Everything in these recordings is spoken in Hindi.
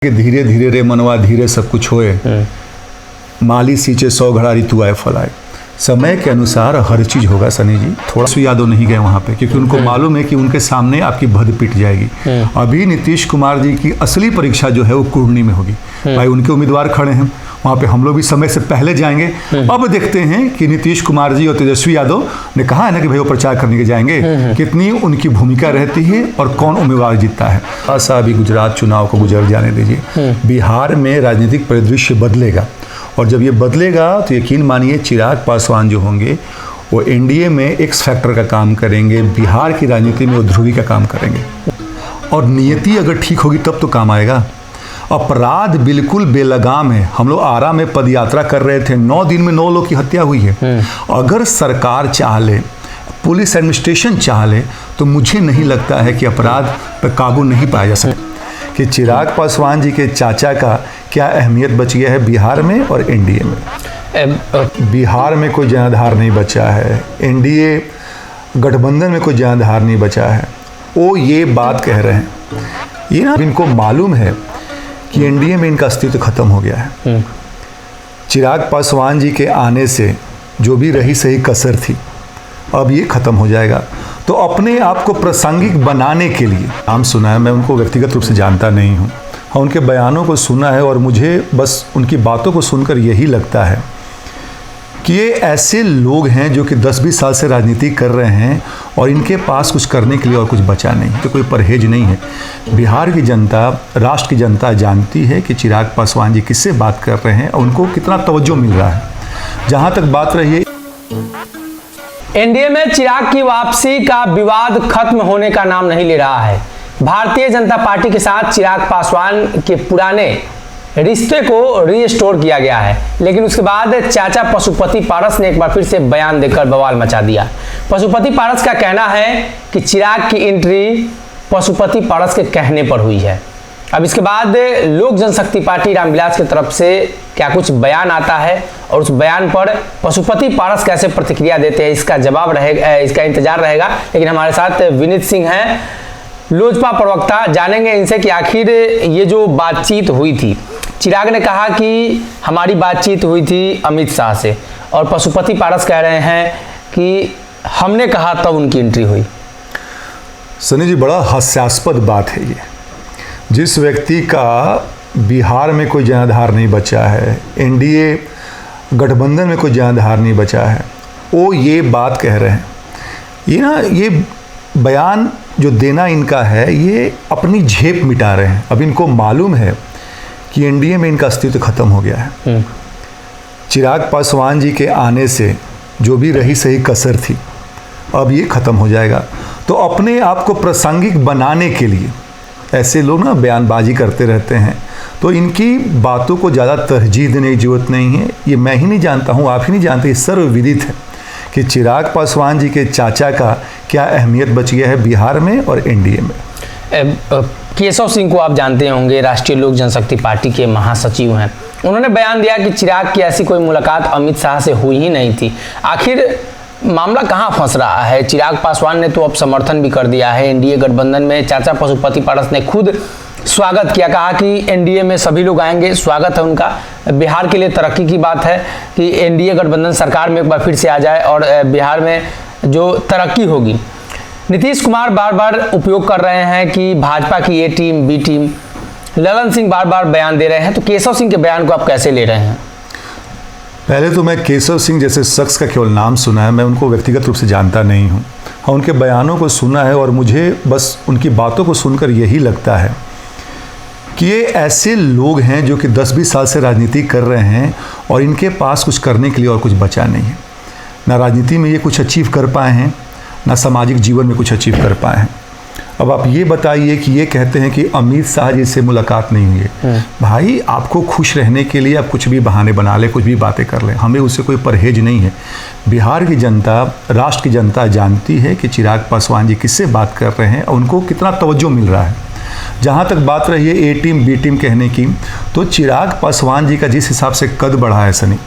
कि धीरे धीरे रे मनवा धीरे सब कुछ होए, माली सींचे 100 घड़ा ऋतु आए फल आए। समय के अनुसार हर चीज होगा सनी जी। थोड़ा सा यादव नहीं गए वहाँ पे क्योंकि उनको मालूम है कि उनके सामने आपकी भद पिट जाएगी। अभी नीतीश कुमार जी की असली परीक्षा जो है वो कुर्नी में होगी। भाई उनके उम्मीदवार खड़े हैं वहाँ पे, हम लोग भी समय से पहले जाएंगे। अब देखते हैं कि नीतीश कुमार जी और तेजस्वी यादव ने कहा है ना कि भाई वो प्रचार करने के जाएंगे, कितनी उनकी भूमिका रहती है और कौन उम्मीदवार जीतता है। ऐसा अभी गुजरात चुनाव को गुजर जाने दीजिए, बिहार में राजनीतिक परिदृश्य बदलेगा और जब ये बदलेगा तो यकीन मानिए चिराग पासवान जो होंगे वो एनडीए में एक्स फैक्टर का काम करेंगे, बिहार की राजनीति में वो ध्रुवी का काम करेंगे। और नियति अगर ठीक होगी तब तो काम आएगा। अपराध बिल्कुल बेलगाम है। हम लोग आरा में पदयात्रा कर रहे थे, 9 दिन में 9 लोग की हत्या हुई है। अगर सरकार चाह ले, पुलिस एडमिनिस्ट्रेशन चाह ले, तो मुझे नहीं लगता है कि अपराध पर काबू नहीं पाया जा सकता। कि चिराग पासवान जी के चाचा का क्या अहमियत बच गया है बिहार में और एनडीए में। बिहार में कोई जनाधार नहीं बचा है, एनडीए गठबंधन में कोई जनाधार नहीं बचा है। वो ये बात कह रहे हैं, ये ना इनको मालूम है कि एनडीए में इनका अस्तित्व खत्म हो गया है। चिराग पासवान जी के आने से जो भी रही सही कसर थी अब ये खत्म हो जाएगा। तो अपने आप को प्रासंगिक बनाने के लिए नाम सुना है, मैं उनको व्यक्तिगत रूप से जानता नहीं हूँ, हाँ उनके बयानों को सुना है और मुझे बस उनकी बातों को सुनकर यही लगता है कि ये ऐसे लोग हैं जो कि 10-20 साल से राजनीति कर रहे हैं और इनके पास कुछ करने के लिए और कुछ बचा नहीं, तो कोई परहेज नहीं है। बिहार की जनता, राष्ट्र की जनता जानती है कि चिराग पासवान जी किससे बात कर रहे हैं और उनको कितना तवज्जो मिल रहा है। जहाँ तक बात रही है एनडीए में चिराग की वापसी का विवाद खत्म होने का नाम नहीं ले रहा है। भारतीय जनता पार्टी के साथ चिराग पासवान के पुराने रिश्ते को रीस्टोर किया गया है, लेकिन उसके बाद चाचा पशुपति पारस ने एक बार फिर से बयान देकर बवाल मचा दिया। पशुपति पारस का कहना है कि चिराग की एंट्री पशुपति पारस के कहने पर हुई है। अब इसके बाद लोक जनशक्ति पार्टी रामविलास की तरफ से क्या कुछ बयान आता है और उस बयान पर पशुपति पारस कैसे प्रतिक्रिया देते हैं, इसका जवाब रहेगा, इसका इंतजार रहेगा। लेकिन हमारे साथ विनीत सिंह हैं, लोजपा प्रवक्ता, जानेंगे इनसे कि आखिर ये जो बातचीत हुई थी, चिराग ने कहा कि हमारी बातचीत हुई थी अमित शाह से और पशुपति पारस कह रहे हैं कि हमने कहा तब उनकी एंट्री हुई। सनी जी, बड़ा हास्यास्पद बात है ये। जिस व्यक्ति का बिहार में कोई जनाधार नहीं बचा है, एनडीए गठबंधन में कोई जनाधार नहीं बचा है, वो ये बात कह रहे हैं। ये बयान जो देना इनका है, ये अपनी झेप मिटा रहे हैं। अब इनको मालूम है कि एनडीए में इनका अस्तित्व खत्म हो गया है। चिराग पासवान जी के आने से जो भी रही सही कसर थी अब ये खत्म हो जाएगा। तो अपने आप को प्रासंगिक बनाने के लिए ऐसे लोग ना बयानबाजी करते रहते हैं, तो इनकी बातों को ज़्यादा तरजीह देने की जरूरत नहीं है। ये मैं ही नहीं जानता हूँ, आप ही नहीं जानते, सर्वविदित है कि चिराग पासवान जी के चाचा का क्या अहमियत बच गया है बिहार में और एनडीए में। केशव सिंह को आप जानते होंगे, राष्ट्रीय लोक जनशक्ति पार्टी के महासचिव हैं। उन्होंने बयान दिया कि चिराग की ऐसी कोई मुलाकात अमित शाह से हुई ही नहीं थी। आखिर मामला कहाँ फंस रहा है? चिराग पासवान ने तो अब समर्थन भी कर दिया है एनडीए गठबंधन में। चाचा पशुपति पारस ने खुद स्वागत किया, कहा कि एनडीए में सभी लोग आएंगे, स्वागत है उनका। बिहार के लिए तरक्की की बात है कि एनडीए गठबंधन सरकार में एक बार फिर से आ जाए और बिहार में जो तरक्की होगी। नीतीश कुमार बार बार उपयोग कर रहे हैं कि भाजपा की A team B team, Lalan Singh बार बार बयान दे रहे हैं, तो केशव सिंह के बयान को आप कैसे ले रहे हैं? पहले तो मैं केशव सिंह जैसे शख्स का केवल नाम सुना है, मैं उनको व्यक्तिगत रूप से जानता नहीं हूँ, हाँ उनके बयानों को सुना है और मुझे बस उनकी बातों को सुनकर यही लगता है कि ये ऐसे लोग हैं जो कि 10-20 साल से राजनीति कर रहे हैं और इनके पास कुछ करने के लिए और कुछ बचा नहीं है। ना राजनीति में ये कुछ अचीव कर पाए हैं, ना सामाजिक जीवन में कुछ अचीव कर पाए हैं। अब आप ये बताइए कि ये कहते हैं कि अमित शाह जी से मुलाकात नहीं हुई है। भाई आपको खुश रहने के लिए आप कुछ भी बहाने बना ले, कुछ भी बातें कर ले, हमें उससे कोई परहेज नहीं है। बिहार की जनता, राष्ट्र की जनता जानती है कि चिराग पासवान जी किससे बात कर रहे हैं और उनको कितना तवज्जो मिल रहा है। जहाँ तक बात रही है ए टीम बी टीम कहने की, तो चिराग पासवान जी का जिस हिसाब से कद बढ़ा है सनी,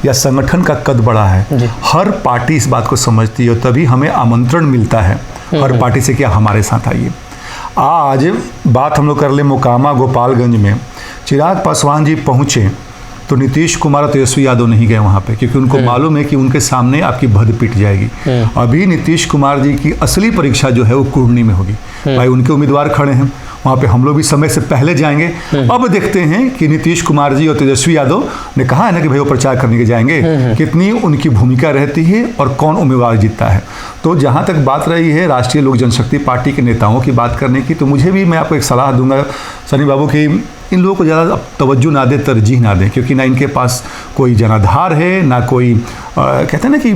या संगठन का कद बढ़ा है, हर पार्टी इस बात को समझती है, तभी हमें आमंत्रण मिलता है हर पार्टी से कि हमारे साथ आइए। आज बात हम लोग कर ले मोकामा गोपालगंज में चिराग पासवान जी पहुंचे तो नीतीश कुमार और तेजस्वी यादव नहीं गए वहां पे, क्योंकि उनको मालूम है कि उनके सामने आपकी भद पिट जाएगी। अभी नीतीश कुमार जी की असली परीक्षा जो है वो कुर्नी में होगी। भाई उनके उम्मीदवार खड़े हैं वहाँ पे, हम लोग भी समय से पहले जाएंगे। अब देखते हैं कि नीतीश कुमार जी और तेजस्वी यादव ने कहा है ना कि भाई वो प्रचार करने के जाएंगे, कितनी उनकी भूमिका रहती है और कौन उम्मीदवार जीतता है। तो जहाँ तक बात रही है राष्ट्रीय लोक जनशक्ति पार्टी के नेताओं की बात करने की, तो मुझे भी, मैं आपको एक सलाह दूंगा सनी बाबू की, इन लोगों को ज़्यादा तवज्जो ना दें, तरजीह ना दें, क्योंकि ना इनके पास कोई जनाधार है, ना कोई कहते हैं ना कि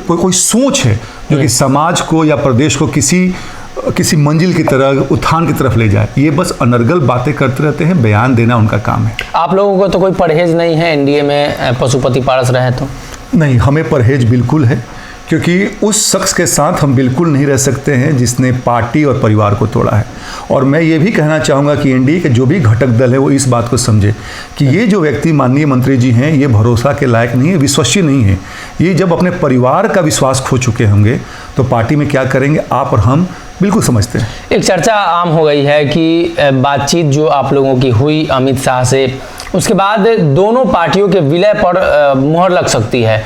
कोई सोच है जो कि समाज को या प्रदेश को किसी मंजिल की तरह, उत्थान की तरफ ले जाए। ये बस अनर्गल बातें करते रहते हैं, बयान देना उनका काम है। आप लोगों को तो कोई परहेज नहीं है एनडीए में पशुपति पारस रहे तो? नहीं, हमें परहेज बिल्कुल है, क्योंकि उस शख्स के साथ हम बिल्कुल नहीं रह सकते हैं जिसने पार्टी और परिवार को तोड़ा है। और मैं ये भी कहना चाहूँगा कि एनडीए के जो भी घटक दल है वो इस बात को समझे कि ये जो व्यक्ति माननीय मंत्री जी हैं ये भरोसा के लायक नहीं है, विश्वसनीय नहीं है। ये जब अपने परिवार का विश्वास खो चुके होंगे तो पार्टी में क्या करेंगे, आप और हम बिल्कुल समझते हैं। एक चर्चा आम हो गई है कि बातचीत जो आप लोगों की हुई अमित शाह से, उसके बाद दोनों पार्टियों के विलय पर मुहर लग सकती है।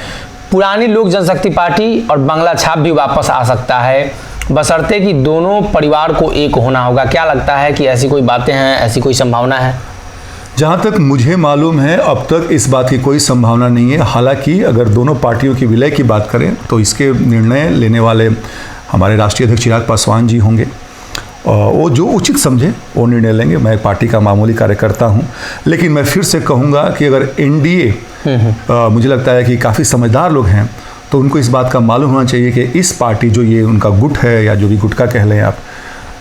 पुरानी लोक जनशक्ति पार्टी और बांग्ला छाप भी वापस आ सकता है, बशर्ते कि दोनों परिवार को एक होना होगा। क्या लगता है कि ऐसी कोई बातें हैं, ऐसी कोई संभावना है? जहाँ तक मुझे मालूम है अब तक इस बात की कोई संभावना नहीं है। हालांकि अगर दोनों पार्टियों की विलय की बात करें तो इसके निर्णय लेने वाले हमारे राष्ट्रीय अध्यक्ष चिराग पासवान जी होंगे, वो जो उचित समझे वो निर्णय लेंगे। मैं पार्टी का मामूली कार्यकर्ता हूँ, लेकिन मैं फिर से कहूँगा कि अगर एनडीए मुझे लगता है कि काफ़ी समझदार लोग हैं तो उनको इस बात का मालूम होना चाहिए कि इस पार्टी जो ये उनका गुट है या जो भी गुट का कह लें आप,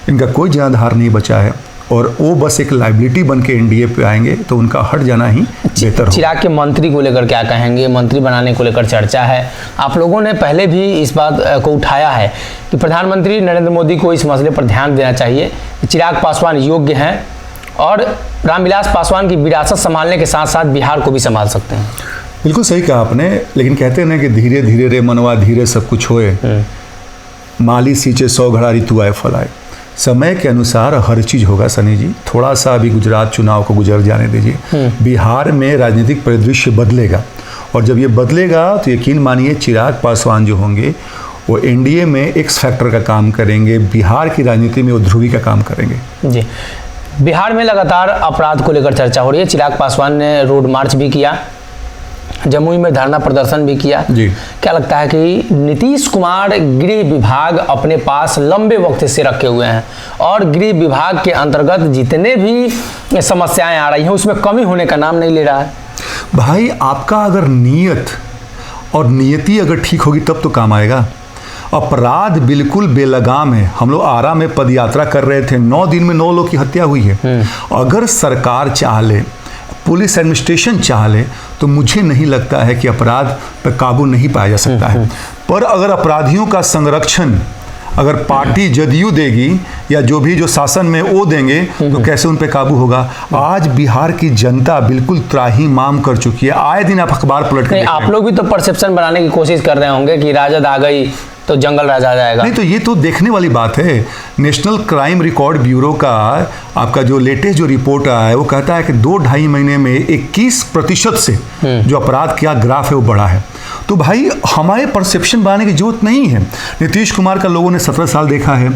इनका कोई जनाधार नहीं बचा है और वो बस एक लाइबिलिटी बन के एनडीए पे आएंगे तो उनका हट जाना ही बेहतर हो। चिराग के मंत्री को लेकर क्या कहेंगे? मंत्री बनाने को लेकर चर्चा है, आप लोगों ने पहले भी इस बात को उठाया है कि प्रधानमंत्री नरेंद्र मोदी को इस मसले पर ध्यान देना चाहिए। चिराग पासवान योग्य हैं और रामविलास पासवान की विरासत संभालने के साथ साथ बिहार को भी संभाल सकते हैं। बिल्कुल सही कहा आपने, लेकिन कहते हैं ना कि धीरे धीरे रे मनवा धीरे सब कुछ होए, माली सींचे 100 घड़ा ऋतु आए फल आए। समय के अनुसार हर चीज़ होगा सनी जी। थोड़ा सा अभी गुजरात चुनाव को गुजर जाने दीजिए, बिहार में राजनीतिक परिदृश्य बदलेगा और जब ये बदलेगा तो यकीन मानिए चिराग पासवान जो होंगे वो एनडीए में एक्स फैक्टर का काम करेंगे, बिहार की राजनीति में वो ध्रुवी का काम करेंगे। जी, बिहार में लगातार अपराध को लेकर चर्चा हो रही है। चिराग पासवान ने रोड मार्च भी किया, जमुई में धरना प्रदर्शन भी किया जी। क्या लगता है कि नीतीश कुमार गृह विभाग अपने पास लंबे वक्त से रखे हुए हैं और गृह विभाग के अंतर्गत जितने भी समस्याएं आ रही हैं उसमें कमी होने का नाम नहीं ले रहा है? भाई आपका अगर नीयत और नियति अगर ठीक होगी तब तो काम आएगा। अपराध बिल्कुल बेलगाम है। हम लोग आरा में पदयात्रा कर रहे थे, 9 दिन में 9 लोग की हत्या हुई है। अगर सरकार चाह ले, पुलिस एडमिनिस्ट्रेशन चाह ले तो मुझे नहीं लगता है कि अपराध पर काबू नहीं पाया जा सकता है। पर अगर अपराधियों का संरक्षण अगर पार्टी जदयू देगी या जो शासन में वो देंगे तो कैसे उन पे काबू होगा? आज बिहार की जनता बिल्कुल त्राहिमाम कर चुकी है। आए दिन आप अखबार पलट कर आप लोग भी तो परसेप्शन बनाने की कोशिश कर रहे होंगे कि राजद आ गई तो जंगल राज आ जाएगा। नहीं तो ये तो देखने वाली बात है। नेशनल क्राइम रिकॉर्ड ब्यूरो का आपका जो लेटेस्ट जो रिपोर्ट आया है वो कहता है कि 2-2.5 महीने में 21% से जो अपराध का ग्राफ है वो बढ़ा है। तो भाई हमारे परसेप्शन बनाने की जरूरत नहीं है। नीतीश कुमार का लोगों ने 17 साल देखा है,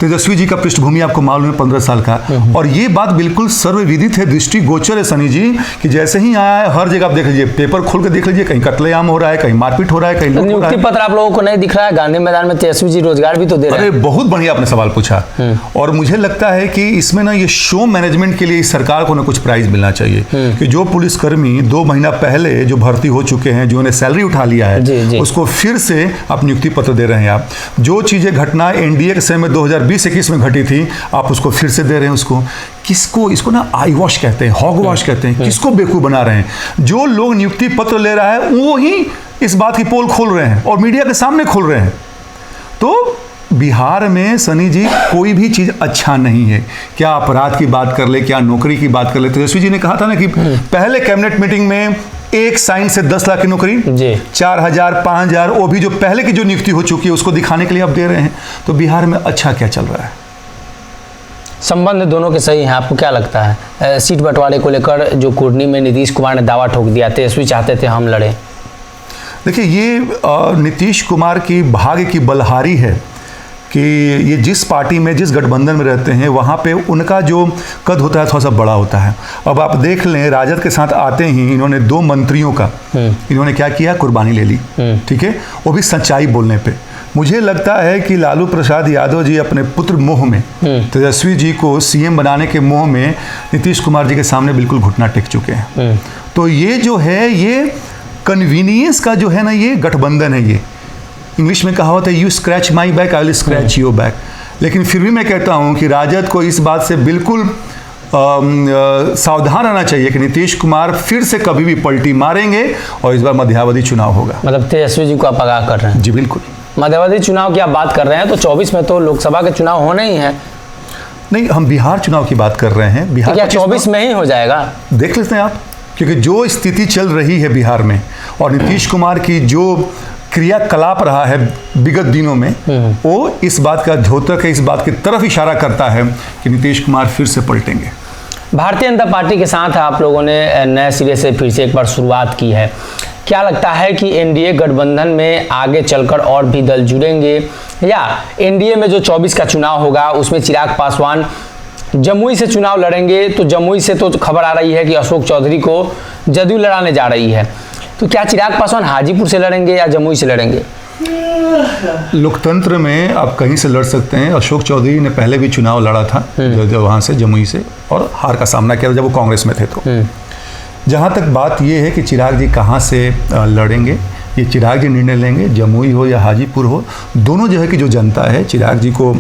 तेजस्वी जी का पृष्ठभूमि आपको मालूम है 15 साल का, और ये बात बिल्कुल सर्वविदित है, दृष्टिगोचर है सनी जी कि जैसे ही आया है हर जगह आप देख लीजिए, पेपर खोल के देख लीजिए, कहीं कत्लेआम हो रहा है, कहीं मारपीट हो रहा है, कहीं लूट हो रहा है। नियुक्ति पत्र आप लोगों को नहीं दिख रहा है? गांधी मैदान में तेजस्वी जी रोजगार भी तो दे रहे हैं। अरे बहुत बढ़िया आपने सवाल पूछा, और मुझे लगता है कि इसमें ना ये शो मैनेजमेंट के लिए इस सरकार को ना कुछ प्राइज मिलना चाहिए कि जो पुलिसकर्मी 2 महीना पहले जो भर्ती हो चुके हैं, जो उन्हें सैलरी उठा लिया है, जी। उसको फिर से आप नियुक्ति पत्र दे रहे हैं। आप जो चीजें घटना एनडीए के समय में 2020-21 में घटी थी आप उसको फिर से दे रहे हैं। उसको किसको, इसको ना आई वॉश कहते हैं, हॉग वॉश कहते हैं। किसको बेवकूफ बना रहे हैं? जो लोग नियुक्ति पत्र ले रहा है वो ही इस बात की पोल खोल रहे हैं और मीडिया के सामने खोल रहे हैं। तो बिहार में सनी जी कोई भी चीज अच्छा नहीं है। क्या अपराध की बात कर ले, क्या नौकरी की बात कर ले। तेजस्वी जी ने कहा था ना कि पहले कैबिनेट मीटिंग में एक साइन से 10 लाख की नौकरी, 4,000 5,000 वो भी जो पहले की जो नियुक्ति हो चुकी है उसको दिखाने के लिए आप दे रहे हैं। तो बिहार में अच्छा क्या चल रहा है? संबंध दोनों के सही हैं, आपको क्या लगता है? सीट बंटवारे को लेकर जो कुर्नी में नीतीश कुमार ने दावा ठोक दिया, तेजस्वी चाहते थे हम लड़ें। देखिए, ये नीतीश कुमार की भाग्य की बलहारी है कि ये जिस पार्टी में, जिस गठबंधन में रहते हैं, वहाँ पे उनका जो कद होता है थोड़ा सा बड़ा होता है। अब आप देख लें, राजद के साथ आते ही इन्होंने 2 मंत्रियों का इन्होंने क्या किया, कुर्बानी ले ली। ठीक है, वो भी सच्चाई बोलने पे। मुझे लगता है कि लालू प्रसाद यादव जी अपने पुत्र मोह में, तेजस्वी जी को सीएम बनाने के मोह में नीतीश कुमार जी के सामने बिल्कुल घुटना टेक चुके हैं। तो ये जो है, ये कन्वीनियंस का जो है ना, ये गठबंधन है। ये इंग्लिश में कहा होता है, you scratch my back, I will scratch your back. लेकिन फिर भी मैं कहता हूँ कि राजद को इस बात से बिल्कुल सावधान रहना चाहिए कि नीतीश कुमार फिर से कभी भी पलटी मारेंगे और इस बार मध्यावधि चुनाव होगा। मतलब तेजस्वी जी को आप आगाह कर रहे हैं? जी बिल्कुल। मध्यावधि चुनाव की आप बात कर रहे हैं, तो 24 में तो लोकसभा के चुनाव होने ही हैं। नहीं, हम बिहार चुनाव की बात कर रहे हैं। बिहार क्या 24 में ही हो जाएगा? देख लेते हैं आप, क्योंकि जो स्थिति चल रही है बिहार में और नीतीश कुमार की जो क्रियाकलाप रहा है विगत दिनों में, वो इस बात का द्योतक है, इस बात की तरफ इशारा करता है कि नीतीश कुमार फिर से पलटेंगे। भारतीय जनता पार्टी के साथ आप लोगों ने नए सिरे से फिर से एक बार शुरुआत की है। क्या लगता है कि एनडीए गठबंधन में आगे चलकर और भी दल जुड़ेंगे, या एनडीए में जो 24 का चुनाव होगा उसमें चिराग पासवान जमुई से चुनाव लड़ेंगे? तो जमुई से तो खबर आ रही है कि अशोक चौधरी को जदयू लड़ाने जा रही है, तो क्या चिराग पासवान हाजीपुर से लड़ेंगे या जमुई से लड़ेंगे? लोकतंत्र में आप कहीं से लड़ सकते हैं। अशोक चौधरी ने पहले भी चुनाव लड़ा था जो वहाँ से, जमुई से, और हार का सामना किया जब वो कांग्रेस में थे। तो जहाँ तक बात ये है कि चिराग जी कहाँ से लड़ेंगे, ये चिराग जी निर्णय लेंगे। जमुई हो या हाजीपुर हो, दोनों जो है कि जो जनता है चिराग जी को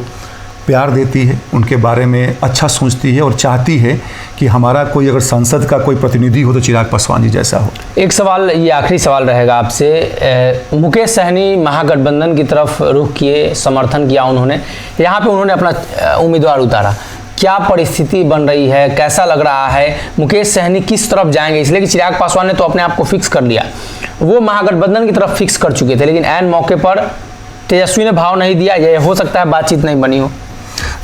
प्यार देती है, उनके बारे में अच्छा सोचती है और चाहती है कि हमारा कोई अगर संसद का कोई प्रतिनिधि हो तो चिराग पासवान जी जैसा हो। एक सवाल, ये आखिरी सवाल रहेगा आपसे। मुकेश सहनी महागठबंधन की तरफ रुख किए, समर्थन किया उन्होंने, यहाँ पे उन्होंने अपना उम्मीदवार उतारा। क्या परिस्थिति बन रही है, कैसा लग रहा है? मुकेश सहनी किस तरफ जाएंगे? इसलिए कि चिराग पासवान ने तो अपने आप को फिक्स कर लिया, वो महागठबंधन की तरफ फिक्स कर चुके थे, लेकिन ऐन मौके पर तेजस्वी ने भाव नहीं दिया। यह हो सकता है बातचीत नहीं बनी हो।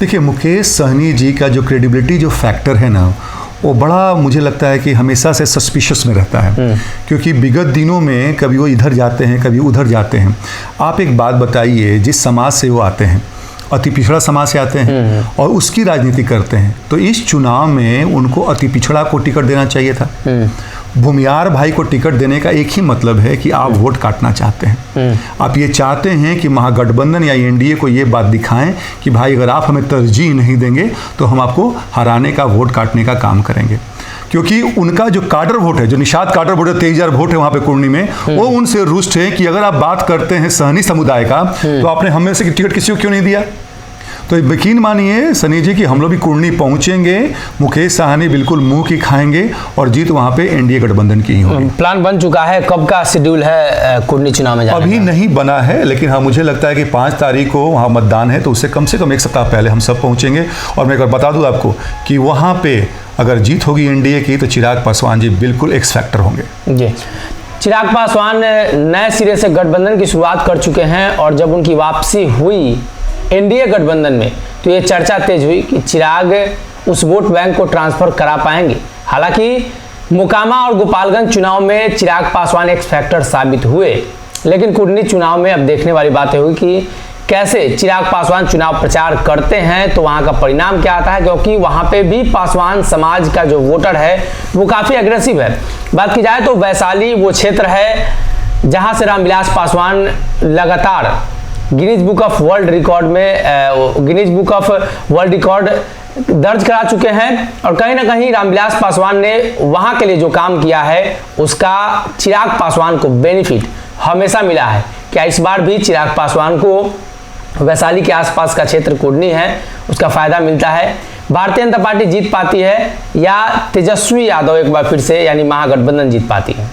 देखिए, मुकेश सहनी जी का जो क्रेडिबिलिटी जो फैक्टर है ना, वो बड़ा मुझे लगता है कि हमेशा से सस्पिशियस में रहता है, क्योंकि विगत दिनों में कभी वो इधर जाते हैं, कभी उधर जाते हैं। आप एक बात बताइए, जिस समाज से वो आते हैं, अति पिछड़ा समाज से आते हैं और उसकी राजनीति करते हैं, तो इस चुनाव में उनको अति पिछड़ा को टिकट देना चाहिए था। भूमियार भाई को टिकट देने का एक ही मतलब है कि आप वोट काटना चाहते हैं। आप ये चाहते हैं कि महागठबंधन या एनडीए को ये बात दिखाएं कि भाई अगर आप हमें तरजीह नहीं देंगे तो हम आपको हराने का, वोट काटने का काम करेंगे। क्योंकि उनका जो काडर वोट है, जो निषाद काडर वोट है, 23,000 वोट है वहाँ पे कुर्नी में, वो उनसे रुष्ट है कि अगर आप बात करते हैं सहनी समुदाय का तो आपने हमें से टिकट किसी को क्यों नहीं दिया। तो यकीन मानिए सनी जी कि हम लोग भी कुर्नी पहुंचेंगे, मुकेश सहनी बिल्कुल मुंह की खाएंगे और जीत वहां पे एनडीए गठबंधन की ही होगी। प्लान बन चुका है, कब का शेड्यूल है कुर्नी चुनाव में जाने अभी का? नहीं बना है, लेकिन हाँ मुझे लगता है कि 5 तारीख को वहाँ मतदान है, तो उससे कम से कम 1 सप्ताह पहले हम सब पहुँचेंगे। और मैं एक बार बता दूँ आपको कि वहाँ पे अगर जीत होगी एनडीए की तो चिराग पासवान जी बिल्कुल एक्स फैक्टर होंगे। जी, चिराग पासवान नए सिरे से गठबंधन की शुरुआत कर चुके हैं और जब उनकी वापसी हुई एनडीए गठबंधन में तो ये चर्चा तेज हुई कि चिराग उस वोट बैंक को ट्रांसफर करा पाएंगे। हालांकि मोकामा और गोपालगंज चुनाव में चिराग पासवान एक्स फैक्टर साबित हुए, लेकिन कुर्नी चुनाव में अब देखने वाली बात हुई कि कैसे चिराग पासवान चुनाव प्रचार करते हैं, तो वहां का परिणाम क्या आता है, क्योंकि वहां पे भी पासवान समाज का जो वोटर है वो काफी एग्रेसिव है। बात की जाए तो वैशाली वो क्षेत्र है जहां से रामविलास पासवान लगातार Guinness book of world record दर्ज करा चुके हैं, और कहीं ना कहीं रामविलास पासवान ने वहां के लिए जो काम किया है उसका चिराग पासवान को बेनिफिट हमेशा मिला है। क्या इस बार भी चिराग पासवान को वैशाली के आसपास का क्षेत्र कुर्नी है उसका फायदा मिलता है? भारतीय जनता पार्टी जीत पाती है या तेजस्वी यादव एक बार फिर से यानी महागठबंधन जीत पाती है?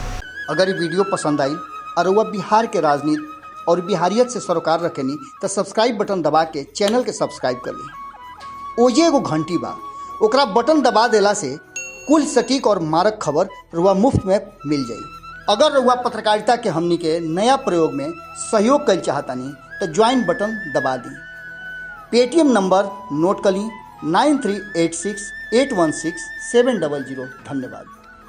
अगर ये वीडियो पसंद आई और वह बिहार के राजनीति और बिहारियत से सरोकार रखेनी तो सब्सक्राइब बटन दबा के चैनल के सब्सक्राइब कर ली। ओजे एगो घंटी बा, ओकरा बटन दबा देला से कुल सटीक और मारक खबर रुआ मुफ्त में मिल जाई। अगर रुआ पत्रकारिता के हमनी के नया प्रयोग में सहयोग कर चाहतानी तो ज्वाइन बटन दबा दी। पेटीएम नंबर नोट कर ली 9386816700। धन्यवाद।